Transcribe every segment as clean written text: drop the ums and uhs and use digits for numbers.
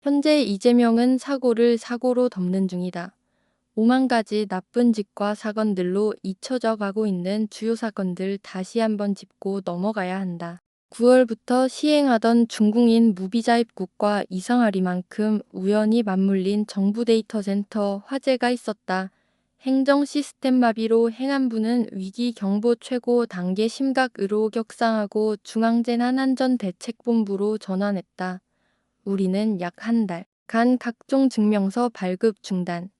현재 이재명은 사고를 사고로 덮는 중이다. 5만 가지 나쁜 짓과 사건들로 잊혀져 가고 있는 주요 사건들 다시 한번 짚고 넘어가야 한다. 9월부터 시행하던 중국인 무비자 입국과 이상하리만큼 우연히 맞물린 정부 데이터 센터 화재가 있었다. 행정 시스템 마비로 행안부는 위기 경보 최고 단계 심각으로 격상하고 중앙재난안전대책본부로 전환했다. 우리는 약 한 달간 각종 증명서 발급 중단,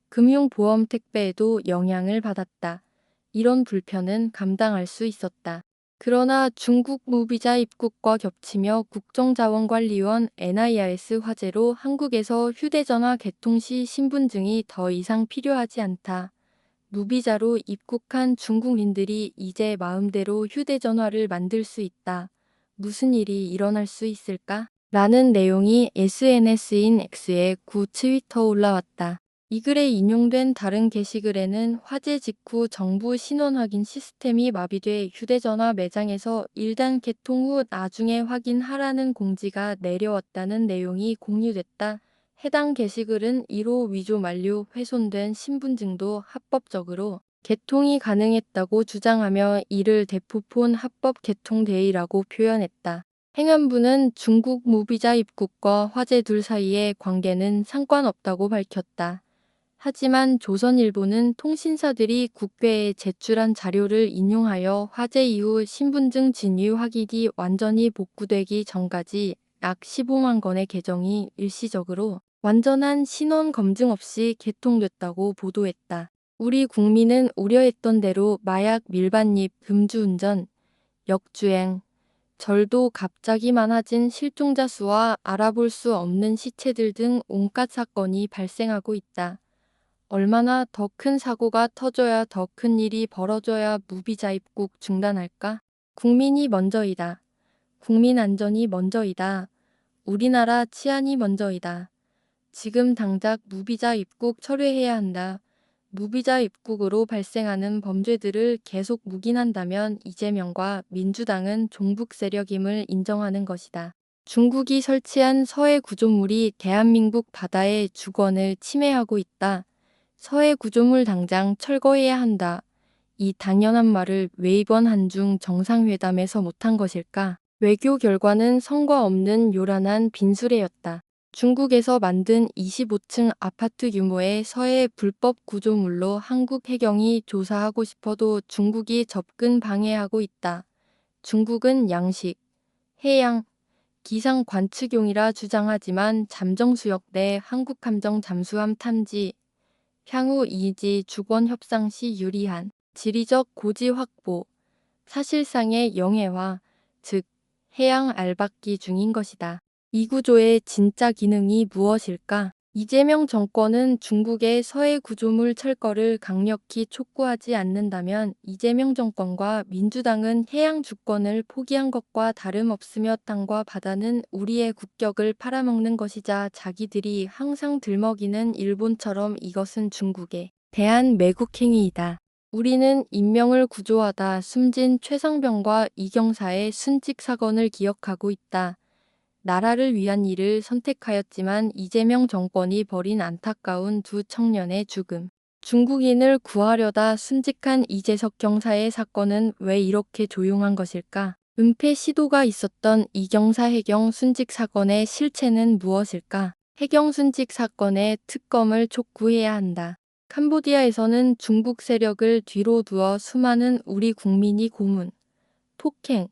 금융보험 택배에도 영향을 받았다. 이런 불편은 감당할 수 있었다. 그러나 중국 무비자 입국과 겹치며 국정자원관리원 NIRS 화재로 한국에서 휴대전화 개통 시 신분증이 더 이상 필요하지 않다. 무비자로 입국한 중국인들이 이제 마음대로 휴대전화를 만들 수 있다. 무슨 일이 일어날 수 있을까? 라는 내용이 SNS인 X의 구 트위터 올라왔다. 이 글에 인용된 다른 게시글에는 화재 직후 정부 신원 확인 시스템이 마비돼 휴대전화 매장에서 일단 개통 후 나중에 확인하라는 공지가 내려왔다는 내용이 공유됐다. 해당 게시글은 1호 위조 만료 훼손된 신분증도 합법적으로 개통이 가능했다고 주장하며 이를 대포폰 합법 개통 데이라고 표현했다. 행안부는 중국 무비자 입국과 화재 둘 사이의 관계는 상관없다고 밝혔다. 하지만 조선일보는 통신사들이 국회에 제출한 자료를 인용하여 화재 이후 신분증 진위 확인이 완전히 복구되기 전까지 약 15만 건의 계정이 일시적으로 완전한 신원 검증 없이 개통됐다고 보도했다. 우리 국민은 우려했던 대로 마약 밀반입, 음주운전, 역주행, 절도 갑자기 많아진 실종자 수와 알아볼 수 없는 시체들 등 온갖 사건이 발생하고 있다. 얼마나 더 큰 사고가 터져야 더 큰 일이 벌어져야 무비자 입국 중단할까? 국민이 먼저이다. 국민 안전이 먼저이다. 우리나라 치안이 먼저이다. 지금 당장 무비자 입국 철회해야 한다. 무비자 입국으로 발생하는 범죄들을 계속 묵인한다면 이재명과 민주당은 종북 세력임을 인정하는 것이다. 중국이 설치한 서해 구조물이 대한민국 바다의 주권을 침해하고 있다. 서해 구조물 당장 철거해야 한다. 이 당연한 말을 왜 이번 한중 정상회담에서 못한 것일까? 외교 결과는 성과 없는 요란한 빈수레였다. 중국에서 만든 25층 아파트 규모의 서해 불법 구조물로 한국 해경이 조사하고 싶어도 중국이 접근 방해하고 있다. 중국은 양식, 해양, 기상 관측용이라 주장하지만 잠정수역 내 한국 함정 잠수함 탐지, 향후 이지 주권 협상 시 유리한 지리적 고지 확보, 사실상의 영해화, 즉 해양 알박기 중인 것이다. 이 구조의 진짜 기능이 무엇일까? 이재명 정권은 중국의 서해 구조물 철거를 강력히 촉구하지 않는다면 이재명 정권과 민주당은 해양 주권을 포기한 것과 다름없으며 땅과 바다는 우리의 국격을 팔아먹는 것이자 자기들이 항상 들먹이는 일본처럼 이것은 중국에 대한 매국행위이다. 우리는 인명을 구조하다 숨진 최상병과 이경사의 순직 사건을 기억하고 있다. 나라를 위한 일을 선택하였지만 이재명 정권이 벌인 안타까운 두 청년의 죽음. 중국인을 구하려다 순직한 이재석 경사의 사건은 왜 이렇게 조용한 것일까? 은폐 시도가 있었던 이경사 해경 순직 사건의 실체는 무엇일까? 해경 순직 사건의 특검을 촉구해야 한다. 캄보디아에서는 중국 세력을 뒤로 두어 수많은 우리 국민이 고문, 폭행,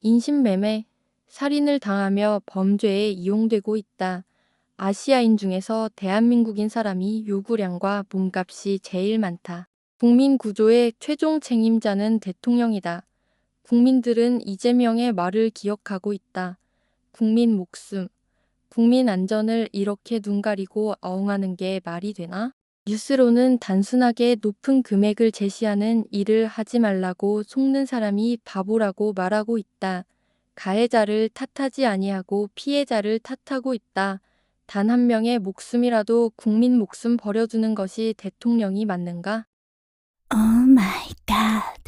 인신매매, 살인을 당하며 범죄에 이용되고 있다. 아시아인 중에서 대한민국인 사람이 요구량과 몸값이 제일 많다. 국민 구조의 최종 책임자는 대통령이다. 국민들은 이재명의 말을 기억하고 있다. 국민 목숨, 국민 안전을 이렇게 눈 가리고 아웅하는 게 말이 되나? 뉴스로는 단순하게 높은 금액을 제시하는 일을 하지 말라고 속는 사람이 바보라고 말하고 있다. 가해자를 탓하지 아니하고 피해자를 탓하고 있다. 단 한 명의 목숨이라도 국민 목숨 버려두는 것이 대통령이 맞는가? Oh my god.